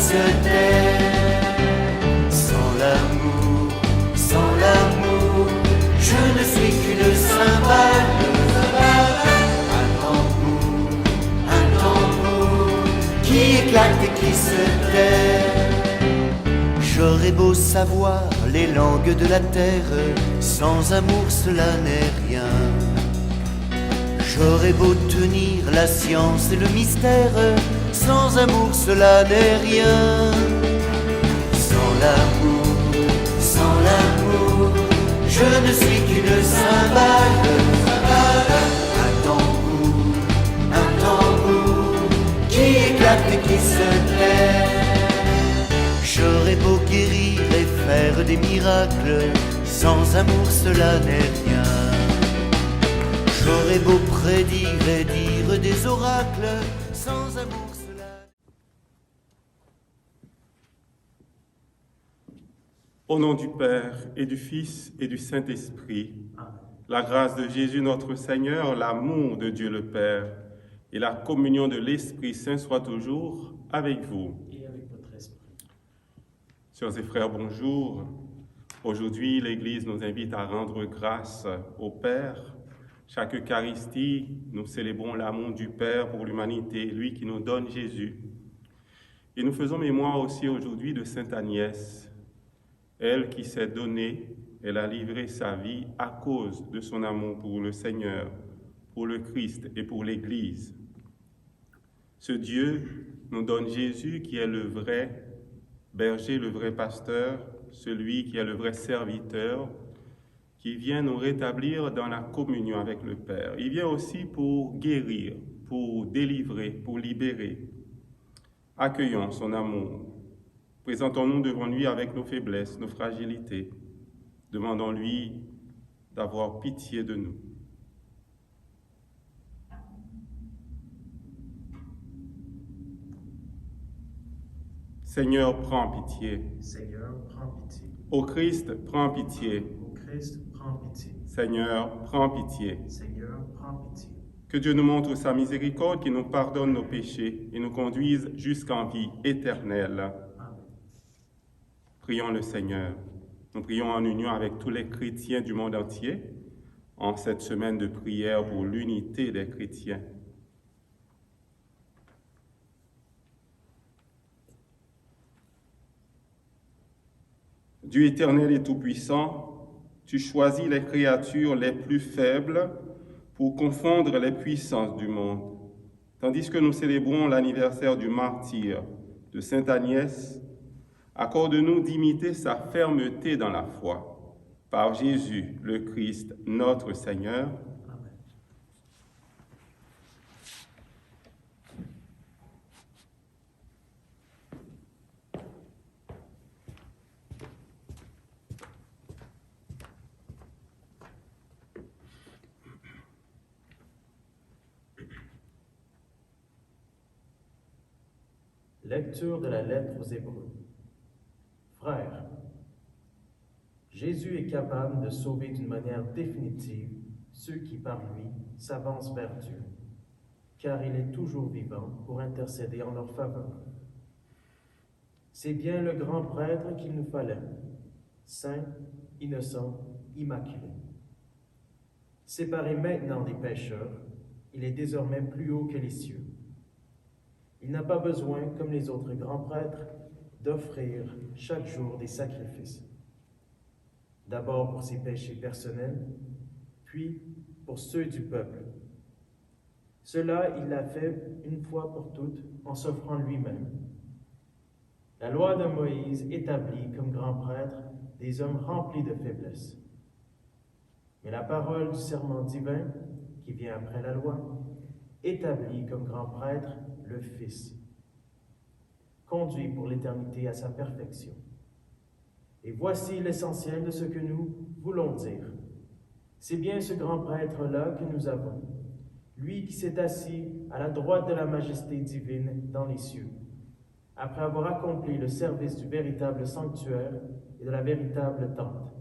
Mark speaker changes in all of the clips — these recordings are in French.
Speaker 1: se tait. Sans l'amour, je ne suis qu'une cymbale. Un tambour qui éclate et qui se tait. J'aurais beau savoir les langues de la terre, sans amour cela n'est rien. J'aurais beau tenir la science et le mystère, sans amour cela n'est rien. Sans l'amour, je ne suis qu'une cymbale. Un tambour qui éclate et qui se tait. J'aurais beau guérir et faire des miracles, sans amour cela n'est rien. J'aurais beau prédire et dire des oracles, sans amour cela...
Speaker 2: Au nom du Père et du Fils et du Saint-Esprit, la grâce de Jésus notre Seigneur, l'amour de Dieu le Père et la communion de l'Esprit Saint soient toujours avec vous.
Speaker 3: Et avec votre esprit.
Speaker 2: Sœurs et frères, bonjour. Aujourd'hui, l'Église nous invite à rendre grâce au Père. Chaque Eucharistie, nous célébrons l'amour du Père pour l'humanité, lui qui nous donne Jésus. Et nous faisons mémoire aussi aujourd'hui de Sainte Agnès, elle qui s'est donnée, elle a livré sa vie à cause de son amour pour le Seigneur, pour le Christ et pour l'Église. Ce Dieu nous donne Jésus qui est le vrai berger, le vrai pasteur, celui qui est le vrai serviteur, qui vient nous rétablir dans la communion avec le Père. Il vient aussi pour guérir, pour délivrer, pour libérer. Accueillons son amour. Présentons-nous devant lui avec nos faiblesses, nos fragilités. Demandons-lui d'avoir pitié de nous. Seigneur, prends pitié.
Speaker 3: Seigneur, prends pitié.
Speaker 2: Ô Christ, prends pitié.
Speaker 3: Ô Christ, prends pitié.
Speaker 2: Seigneur, prends pitié.
Speaker 3: Seigneur, prends pitié.
Speaker 2: Que Dieu nous montre sa miséricorde, qui nous pardonne nos péchés et nous conduise jusqu'en vie éternelle.
Speaker 3: Amen.
Speaker 2: Prions le Seigneur. Nous prions en union avec tous les chrétiens du monde entier en cette semaine de prière pour l'unité des chrétiens. Dieu éternel et tout-puissant, tu choisis les créatures les plus faibles pour confondre les puissances du monde. Tandis que nous célébrons l'anniversaire du martyre de Sainte Agnès, accorde-nous d'imiter sa fermeté dans la foi. Par Jésus, le Christ, notre Seigneur.
Speaker 3: Amen. Lecture de la lettre aux Hébreux. Frères, Jésus est capable de sauver d'une manière définitive ceux qui par lui s'avancent vers Dieu, car il est toujours vivant pour intercéder en leur faveur. C'est bien le grand prêtre qu'il nous fallait, saint, innocent, immaculé. Séparé maintenant des pécheurs, il est désormais plus haut que les cieux. Il n'a pas besoin, comme les autres grands prêtres, d'offrir chaque jour des sacrifices. D'abord pour ses péchés personnels, puis pour ceux du peuple. Cela, il l'a fait une fois pour toutes en s'offrant lui-même. La loi de Moïse établit comme grand prêtre des hommes remplis de faiblesse. Mais la parole du serment divin, qui vient après la loi, établit comme grand prêtre le Fils, conduit pour l'éternité à sa perfection. Et voici l'essentiel de ce que nous voulons dire. C'est bien ce grand prêtre-là que nous avons, lui qui s'est assis à la droite de la majesté divine dans les cieux, après avoir accompli le service du véritable sanctuaire et de la véritable tente,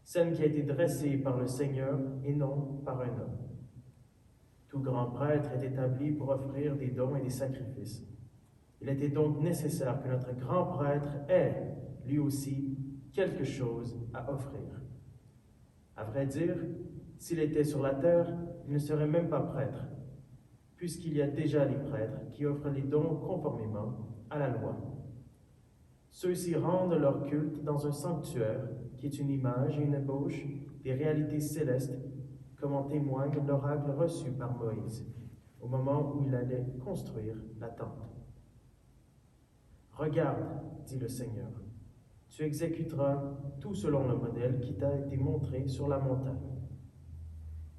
Speaker 3: scène qui a été dressée par le Seigneur et non par un homme. Tout grand prêtre est établi pour offrir des dons et des sacrifices. Il était donc nécessaire que notre grand prêtre ait, lui aussi, quelque chose à offrir. À vrai dire, s'il était sur la terre, il ne serait même pas prêtre, puisqu'il y a déjà les prêtres qui offrent les dons conformément à la loi. Ceux-ci rendent leur culte dans un sanctuaire qui est une image et une ébauche des réalités célestes, comme en témoigne l'oracle reçu par Moïse au moment où il allait construire la tente. « Regarde, dit le Seigneur, tu exécuteras tout selon le modèle qui t'a été montré sur la montagne.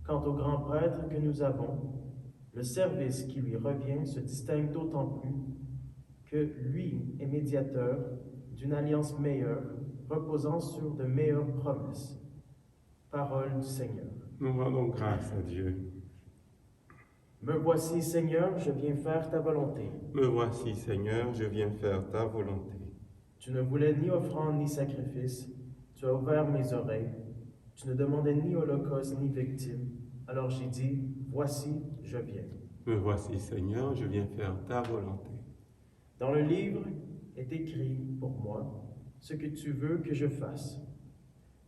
Speaker 3: Quant au grand prêtre que nous avons, le service qui lui revient se distingue d'autant plus que lui est médiateur d'une alliance meilleure, reposant sur de meilleures promesses. » Parole du Seigneur.
Speaker 2: Nous rendons grâce à Dieu.
Speaker 3: Me voici, Seigneur, je viens faire ta volonté.
Speaker 2: Me voici, Seigneur, je viens faire ta volonté.
Speaker 3: Tu ne voulais ni offrande ni sacrifice, tu as ouvert mes oreilles. Tu ne demandais ni holocauste ni victime. Alors j'ai dit, voici, je viens.
Speaker 2: Me voici, Seigneur, je viens faire ta volonté.
Speaker 3: Dans le livre est écrit pour moi ce que tu veux que je fasse.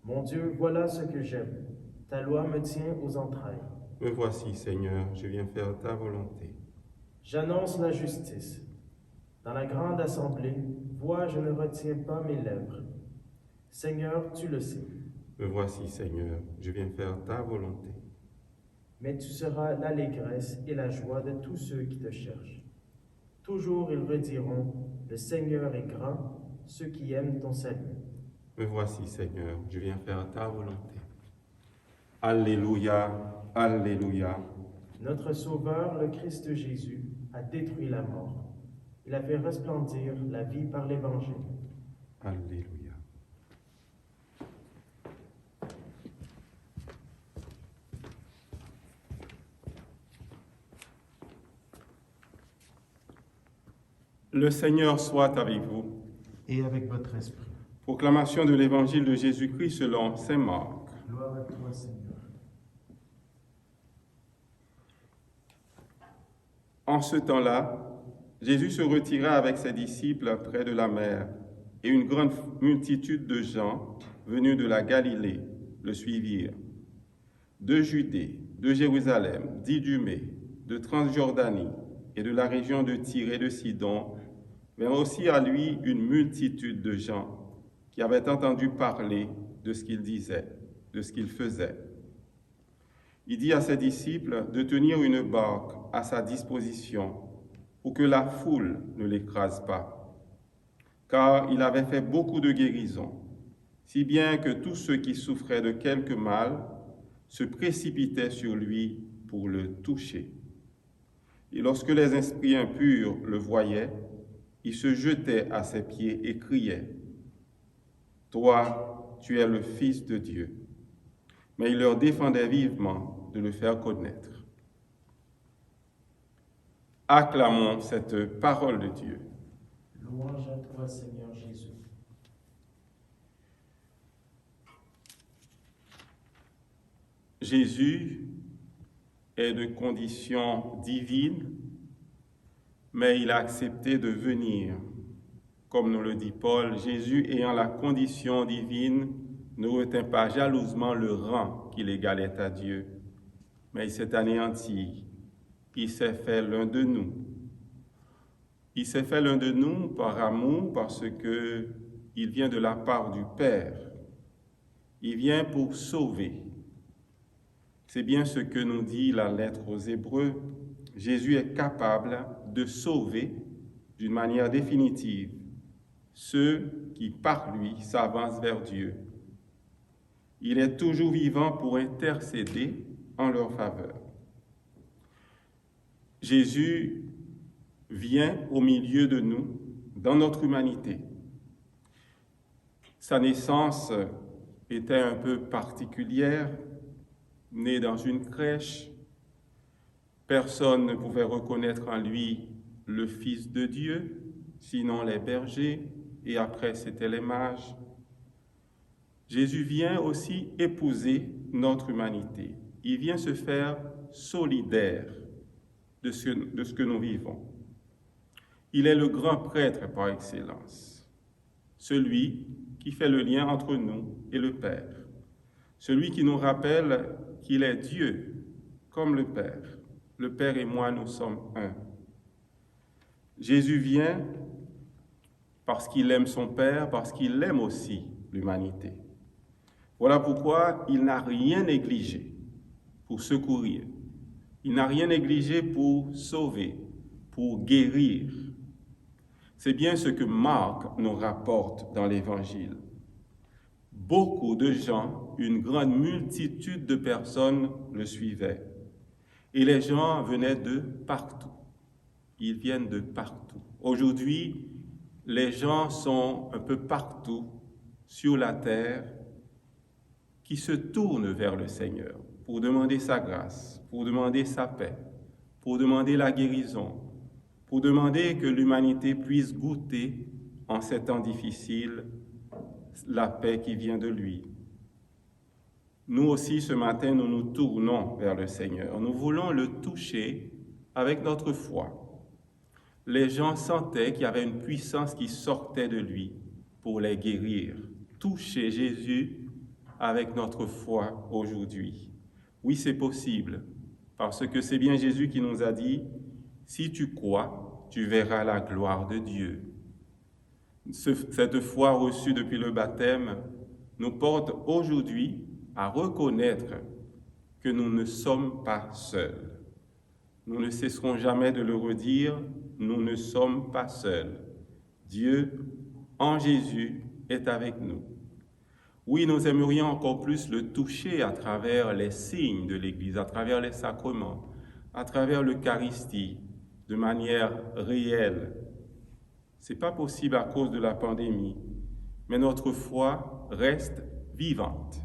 Speaker 3: Mon Dieu, voilà ce que j'aime. Ta loi me tient aux entrailles.
Speaker 2: Me voici, Seigneur, je viens faire ta volonté.
Speaker 3: J'annonce la justice. Dans la grande assemblée, vois, je ne retiens pas mes lèvres. Seigneur, tu le sais.
Speaker 2: Me voici, Seigneur, je viens faire ta volonté.
Speaker 3: Mais tu seras l'allégresse et la joie de tous ceux qui te cherchent. Toujours ils rediront, le Seigneur est grand, ceux qui aiment ton salut.
Speaker 2: Me voici, Seigneur, je viens faire ta volonté. Alléluia, alléluia.
Speaker 3: Notre Sauveur, le Christ Jésus, a détruit la mort. Il a fait resplendir la vie par l'Évangile.
Speaker 2: Alléluia. Le Seigneur soit avec vous.
Speaker 3: Et avec votre esprit.
Speaker 2: Proclamation de l'Évangile de Jésus-Christ selon saint Marc.
Speaker 3: Gloire à toi, Seigneur.
Speaker 2: En ce temps-là, Jésus se retira avec ses disciples près de la mer, et une grande multitude de gens venus de la Galilée le suivirent. De Judée, de Jérusalem, d'Idumée, de Transjordanie et de la région de Tyr et de Sidon, vinrent aussi à lui une multitude de gens qui avaient entendu parler de ce qu'il disait, de ce qu'il faisait. Il dit à ses disciples de tenir une barque à sa disposition pour que la foule ne l'écrase pas, car il avait fait beaucoup de guérisons, si bien que tous ceux qui souffraient de quelque mal se précipitaient sur lui pour le toucher. Et lorsque les esprits impurs le voyaient, ils se jetaient à ses pieds et criaient, « Toi, tu es le Fils de Dieu. » Mais il leur défendait vivement de le faire connaître. Acclamons cette parole de Dieu.
Speaker 3: Louange à toi, Seigneur Jésus.
Speaker 2: Jésus est de condition divine, mais il a accepté de venir. Comme nous le dit Paul, Jésus ayant la condition divine ne retint pas jalousement le rang qu'il égalait à Dieu, mais il s'est anéanti. Il s'est fait l'un de nous. Il s'est fait l'un de nous par amour, parce que il vient de la part du Père. Il vient pour sauver. C'est bien ce que nous dit la lettre aux Hébreux. Jésus est capable de sauver d'une manière définitive ceux qui, par lui, s'avancent vers Dieu. Il est toujours vivant pour intercéder en leur faveur. Jésus vient au milieu de nous, dans notre humanité. Sa naissance était un peu particulière, né dans une crèche. Personne ne pouvait reconnaître en lui le Fils de Dieu, sinon les bergers, et après c'était les mages. Jésus vient aussi épouser notre humanité. Il vient se faire solidaire de ce que nous vivons. Il est le grand prêtre par excellence, celui qui fait le lien entre nous et le Père, celui qui nous rappelle qu'il est Dieu comme le Père. Le Père et moi, nous sommes un. Jésus vient parce qu'il aime son Père, parce qu'il aime aussi l'humanité. Voilà pourquoi il n'a rien négligé pour secourir. Il n'a rien négligé pour sauver, pour guérir. C'est bien ce que Marc nous rapporte dans l'Évangile. Beaucoup de gens, une grande multitude de personnes le suivaient. Et les gens venaient de partout. Ils viennent de partout. Aujourd'hui, les gens sont un peu partout sur la terre qui se tournent vers le Seigneur pour demander sa grâce, pour demander sa paix, pour demander la guérison, pour demander que l'humanité puisse goûter en ces temps difficiles la paix qui vient de lui. Nous aussi, ce matin, nous nous tournons vers le Seigneur. Nous voulons le toucher avec notre foi. Les gens sentaient qu'il y avait une puissance qui sortait de lui pour les guérir. Toucher Jésus avec notre foi aujourd'hui. Oui, c'est possible, parce que c'est bien Jésus qui nous a dit, « Si tu crois, tu verras la gloire de Dieu. » Cette foi reçue depuis le baptême nous porte aujourd'hui à reconnaître que nous ne sommes pas seuls. Nous ne cesserons jamais de le redire, nous ne sommes pas seuls. Dieu, en Jésus, est avec nous. Oui, nous aimerions encore plus le toucher à travers les signes de l'Église, à travers les sacrements, à travers l'Eucharistie, de manière réelle. Ce n'est pas possible à cause de la pandémie, mais notre foi reste vivante.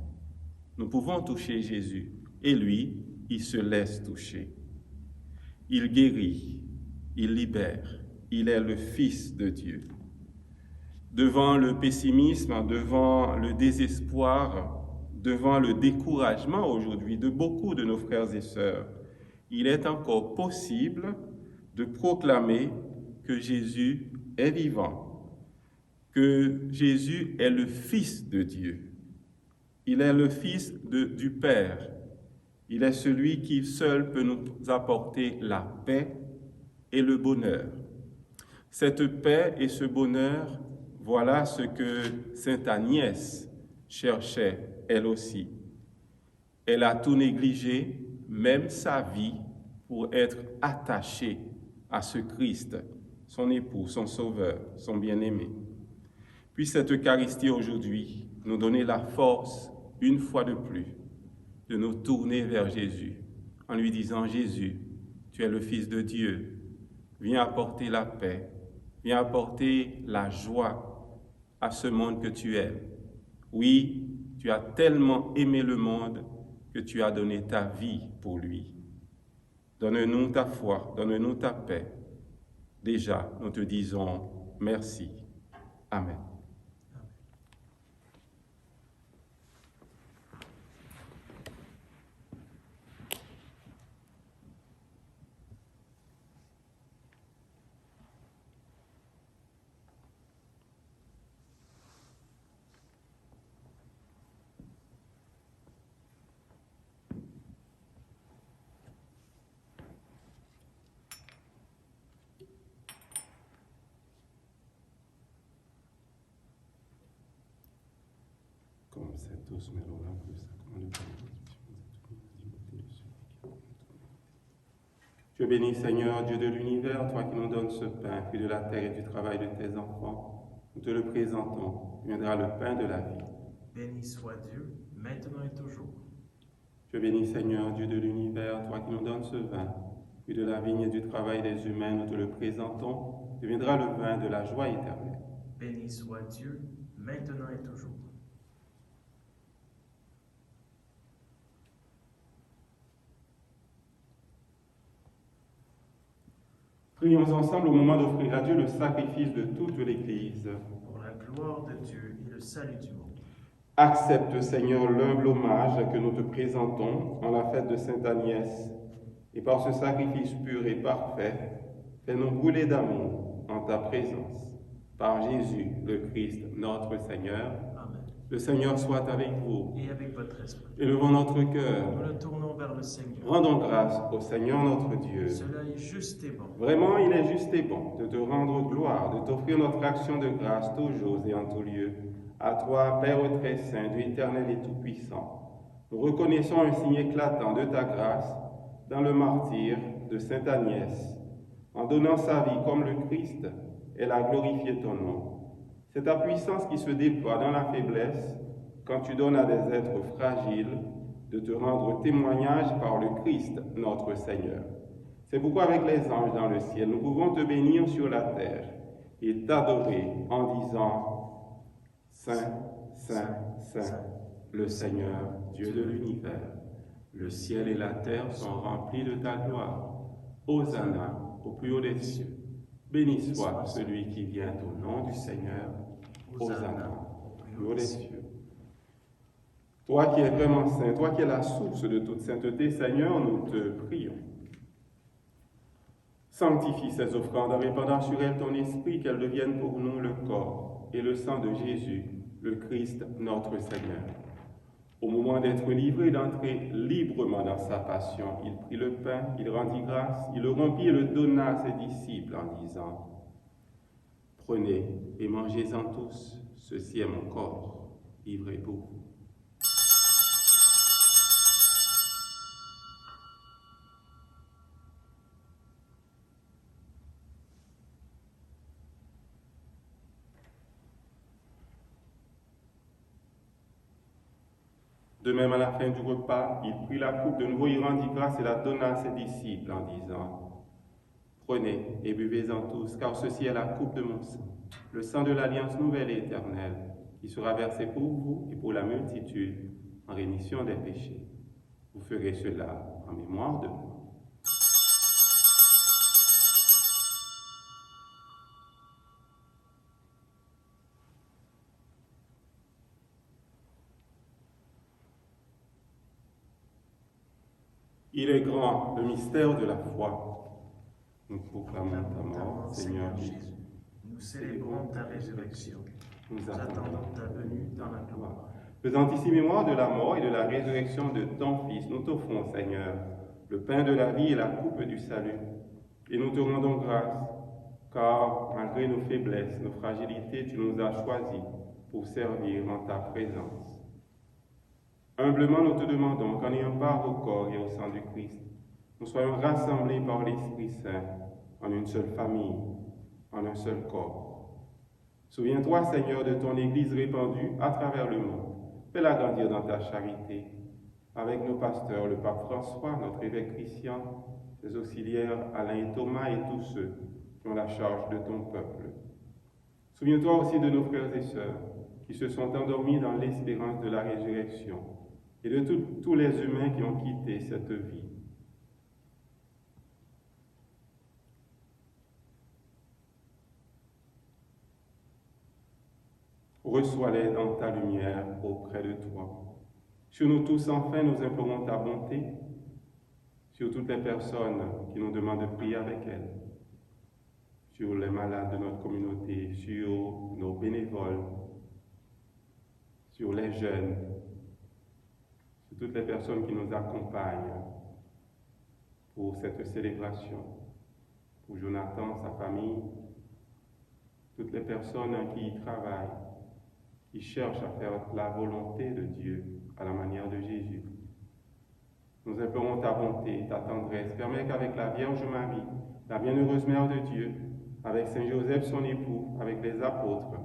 Speaker 2: Nous pouvons toucher Jésus, et lui, il se laisse toucher. Il guérit, il libère, il est le Fils de Dieu. Devant le pessimisme, devant le désespoir, devant le découragement aujourd'hui de beaucoup de nos frères et sœurs, il est encore possible de proclamer que Jésus est vivant, que Jésus est le Fils de Dieu. Il est le Fils du Père. Il est celui qui seul peut nous apporter la paix et le bonheur. Cette paix et ce bonheur, voilà ce que Sainte Agnès cherchait elle aussi. Elle a tout négligé, même sa vie, pour être attachée à ce Christ, son époux, son sauveur, son bien-aimé. Puis cette Eucharistie aujourd'hui nous donner la force, une fois de plus, de nous tourner vers Jésus, en lui disant, Jésus, tu es le Fils de Dieu, viens apporter la paix, viens apporter la joie à ce monde que tu aimes. Oui, tu as tellement aimé le monde que tu as donné ta vie pour lui. Donne-nous ta foi, donne-nous ta paix. Déjà, nous te disons merci. Amen. Comme c'est tous mes lois, le sacrement de Dieu bénis, Seigneur, Dieu de l'univers, toi qui nous donnes ce pain, fruit de la terre et du travail de tes enfants. Nous te le présentons, viendra le pain de la vie.
Speaker 3: Béni soit Dieu, maintenant et toujours.
Speaker 2: Dieu bénis, Seigneur, Dieu de l'univers, toi qui nous donnes ce vin, fruit de la vigne et du travail des humains, nous te le présentons, deviendra le vin de la joie éternelle.
Speaker 3: Béni soit Dieu, maintenant et toujours.
Speaker 2: Prions ensemble au moment d'offrir à Dieu le sacrifice de toute l'Église.
Speaker 3: Pour la gloire de Dieu et le salut du monde.
Speaker 2: Accepte, Seigneur, l'humble hommage que nous te présentons en la fête de Sainte Agnès, et par ce sacrifice pur et parfait, fais-nous brûler d'amour en ta présence. Par Jésus, le Christ, notre Seigneur.
Speaker 3: Amen.
Speaker 2: Le Seigneur soit avec vous.
Speaker 3: Et avec votre esprit.
Speaker 2: Élevons notre cœur.
Speaker 3: Nous le tournons vers le Seigneur.
Speaker 2: Rendons grâce au Seigneur notre Dieu.
Speaker 3: Cela est juste et bon.
Speaker 2: Vraiment, il est juste et bon de te rendre gloire, de t'offrir notre action de grâce toujours et en tout lieu. À toi, Père très saint, Dieu éternel et tout-puissant, nous reconnaissons un signe éclatant de ta grâce dans le martyre de Sainte Agnès. En donnant sa vie comme le Christ, elle a glorifié ton nom. C'est ta puissance qui se déploie dans la faiblesse quand tu donnes à des êtres fragiles de te rendre témoignage par le Christ, notre Seigneur. C'est pourquoi avec les anges dans le ciel, nous pouvons te bénir sur la terre et t'adorer en disant « Saint, Saint, Saint, le Seigneur, Dieu de l'univers. Le ciel et la terre sont remplis de ta gloire. Hosanna au plus haut des cieux. Béni soit celui qui vient au nom du Seigneur. Hosanna au plus haut des cieux. » Toi qui es vraiment saint, toi qui es la source de toute sainteté, Seigneur, nous te prions. Sanctifie ces offrandes en répandant sur elles ton esprit, qu'elles deviennent pour nous le corps et le sang de Jésus, le Christ, notre Seigneur. Au moment d'être livré, d'entrer librement dans sa passion, il prit le pain, il rendit grâce, il le rompit et le donna à ses disciples en disant « Prenez et mangez-en tous, ceci est mon corps, livré pour vous. » De même, à la fin du repas, il prit la coupe, de nouveau il rendit grâce et la donna à ses disciples en disant « Prenez et buvez-en tous, car ceci est la coupe de mon sang, le sang de l'alliance nouvelle et éternelle, qui sera versé pour vous et pour la multitude en rémission des péchés. Vous ferez cela en mémoire de moi. » Il est grand, le mystère de la foi. Nous proclamons ta mort, Seigneur Jésus.
Speaker 3: Nous célébrons ta résurrection. Nous attendons ta venue dans la gloire.
Speaker 2: Faisant ici mémoire de la mort et de la résurrection de ton Fils, nous t'offrons, Seigneur, le pain de la vie et la coupe du salut. Et nous te rendons grâce, car malgré nos faiblesses, nos fragilités, tu nous as choisis pour servir en ta présence. Humblement, nous te demandons qu'en ayant part au corps et au sang du Christ, nous soyons rassemblés par l'Esprit Saint en une seule famille, en un seul corps. Souviens-toi, Seigneur, de ton Église répandue à travers le monde. Fais-la grandir dans ta charité, avec nos pasteurs, le pape François, notre évêque Christian, ses auxiliaires Alain et Thomas et tous ceux qui ont la charge de ton peuple. Souviens-toi aussi de nos frères et sœurs qui se sont endormis dans l'espérance de la résurrection, et de tous les humains qui ont quitté cette vie. Reçois-les dans ta lumière auprès de toi. Sur nous tous, enfin, nous implorons ta bonté, sur toutes les personnes qui nous demandent de prier avec elles, sur les malades de notre communauté, sur nos bénévoles, sur les jeunes, sur toutes les personnes qui nous accompagnent pour cette célébration, pour Jonathan, sa famille, toutes les personnes qui y travaillent, qui cherchent à faire la volonté de Dieu à la manière de Jésus. Nous implorons ta bonté, ta tendresse. Permets qu'avec la Vierge Marie, la bienheureuse Mère de Dieu, avec Saint Joseph son époux, avec les apôtres,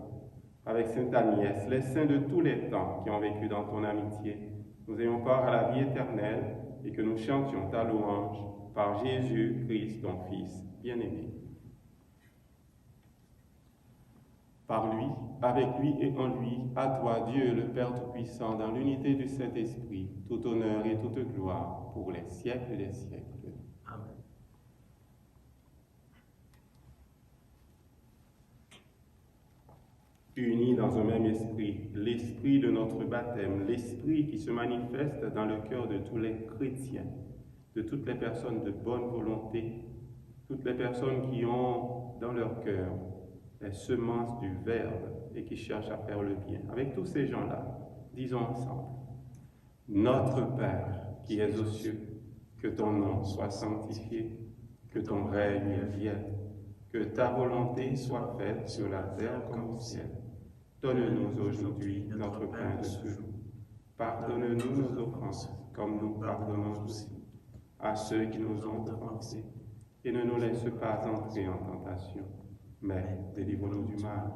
Speaker 2: avec Sainte Agnès, les saints de tous les temps qui ont vécu dans ton amitié, nous ayons part à la vie éternelle et que nous chantions ta louange par Jésus-Christ, ton Fils bien-aimé. Par lui, avec lui et en lui, à toi, Dieu, le Père Tout-Puissant, dans l'unité du Saint-Esprit, tout honneur et toute gloire pour les siècles des siècles.
Speaker 3: Amen.
Speaker 2: Unis dans un même esprit, l'esprit de notre baptême, l'esprit qui se manifeste dans le cœur de tous les chrétiens, de toutes les personnes de bonne volonté, toutes les personnes qui ont dans leur cœur les semences du Verbe et qui cherchent à faire le bien. Avec tous ces gens-là, disons ensemble, Notre Père qui es aux cieux, que ton nom soit sanctifié, que ton règne vienne, que ta volonté soit faite sur la terre comme au ciel. Donne-nous aujourd'hui notre pain de ce jour. Pardonne-nous nos offenses, comme nous pardonnons aussi à ceux qui nous ont offensés. Et ne nous laisse pas entrer en tentation, mais délivre-nous du mal.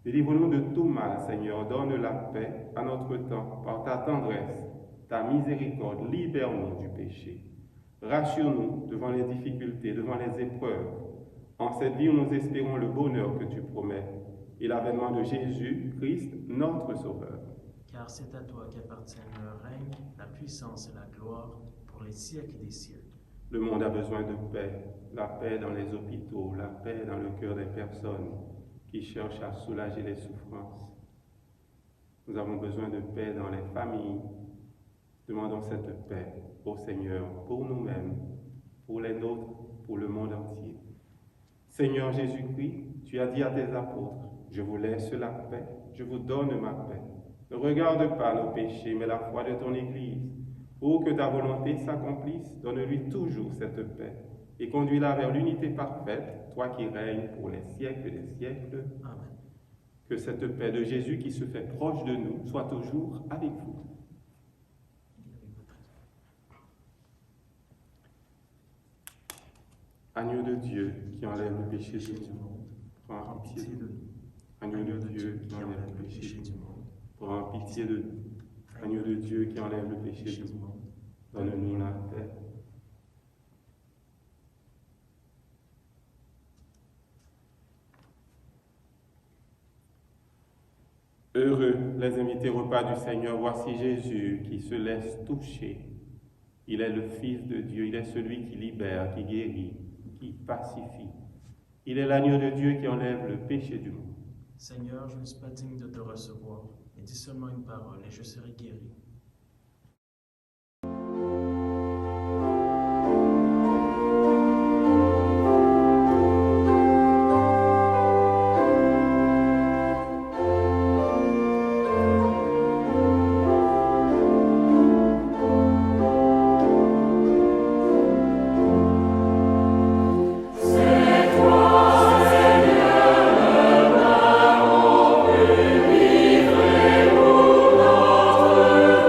Speaker 2: Délivre-nous de tout mal, Seigneur. Donne la paix à notre temps par ta tendresse, ta miséricorde. Libère-nous du péché. Rassure-nous devant les difficultés, devant les épreuves. En cette vie où nous espérons le bonheur que tu promets et l'avènement de Jésus-Christ, notre Sauveur.
Speaker 3: Car c'est à toi qu'appartiennent le règne, la puissance et la gloire pour les siècles des siècles.
Speaker 2: Le monde a besoin de paix, la paix dans les hôpitaux, la paix dans le cœur des personnes qui cherchent à soulager les souffrances. Nous avons besoin de paix dans les familles. Demandons cette paix au Seigneur pour nous-mêmes, pour les nôtres, pour le monde entier. Seigneur Jésus-Christ, tu as dit à tes apôtres, je vous laisse la paix, je vous donne ma paix. Ne regarde pas nos péchés, mais la foi de ton Église. Pour que ta volonté s'accomplisse, donne-lui toujours cette paix et conduis-la vers l'unité parfaite, toi qui règnes pour les siècles des siècles.
Speaker 3: Amen.
Speaker 2: Que cette paix de Jésus qui se fait proche de nous soit toujours avec vous. Agneau de Dieu qui enlève le péché du monde, prends pitié de nous. Agneau de Dieu qui enlève le péché du monde, prends pitié de nous. Agneau de Dieu qui enlève le péché du monde, donne-nous la paix. Heureux les invités au repas du Seigneur, voici Jésus qui se laisse toucher. Il est le Fils de Dieu, il est celui qui libère, qui guérit, qui pacifie. Il est l'agneau de Dieu qui enlève le péché du monde.
Speaker 3: Seigneur, je ne suis pas digne de te recevoir, mais dis seulement une parole et je serai guéri.
Speaker 4: Vivre pour notre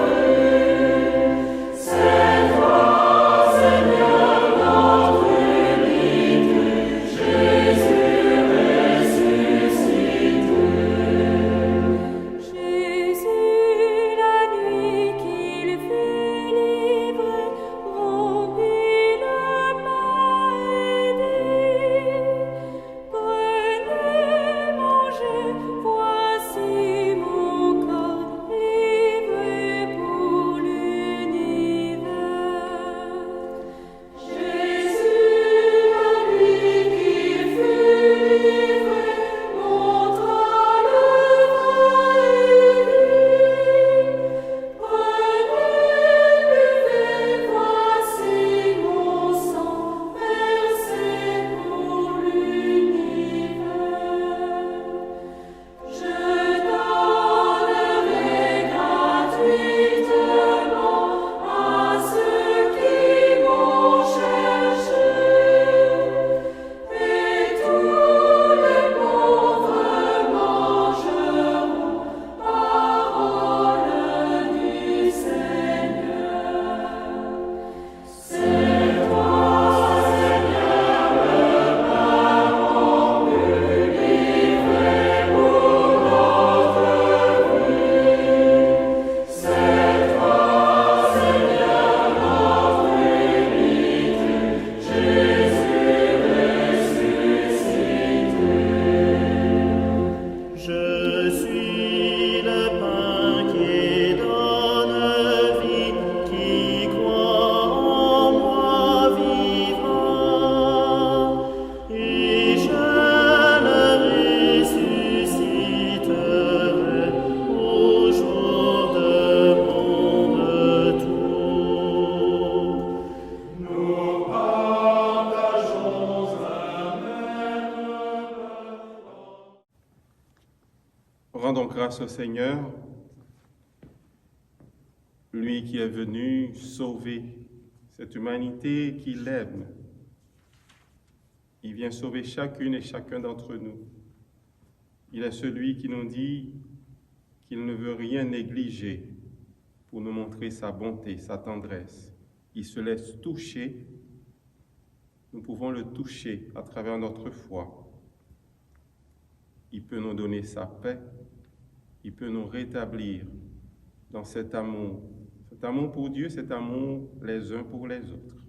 Speaker 2: Rendons grâce au Seigneur, lui qui est venu sauver cette humanité qu'il aime. Il vient sauver chacune et chacun d'entre nous. Il est celui qui nous dit qu'il ne veut rien négliger pour nous montrer sa bonté, sa tendresse. Il se laisse toucher. Nous pouvons le toucher à travers notre foi. Il peut nous donner sa paix. Il peut nous rétablir dans cet amour pour Dieu, cet amour les uns pour les autres.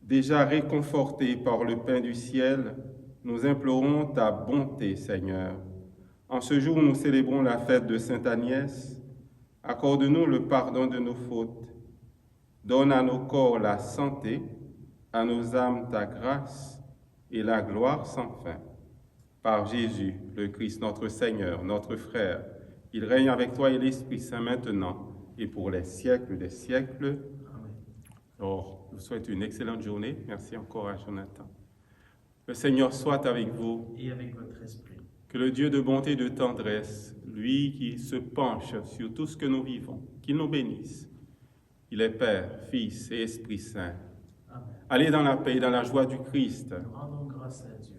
Speaker 2: Déjà réconfortés par le pain du ciel, nous implorons ta bonté, Seigneur. En ce jour où nous célébrons la fête de Sainte Agnès, accorde-nous le pardon de nos fautes. Donne à nos corps la santé, à nos âmes ta grâce et la gloire sans fin. Par Jésus, le Christ, notre Seigneur, notre frère, il règne avec toi et l'Esprit Saint maintenant et pour les siècles des siècles.
Speaker 3: Amen.
Speaker 2: Alors, je vous souhaite une excellente journée. Merci encore à Jonathan. Le Seigneur soit avec vous.
Speaker 3: Et avec votre esprit.
Speaker 2: Que le Dieu de bonté et de tendresse, lui qui se penche sur tout ce que nous vivons, qu'il nous bénisse. Il est Père, Fils et Esprit Saint.
Speaker 3: Amen.
Speaker 2: Allez dans la paix et dans la joie du Christ.
Speaker 3: Nous rendons grâce à Dieu.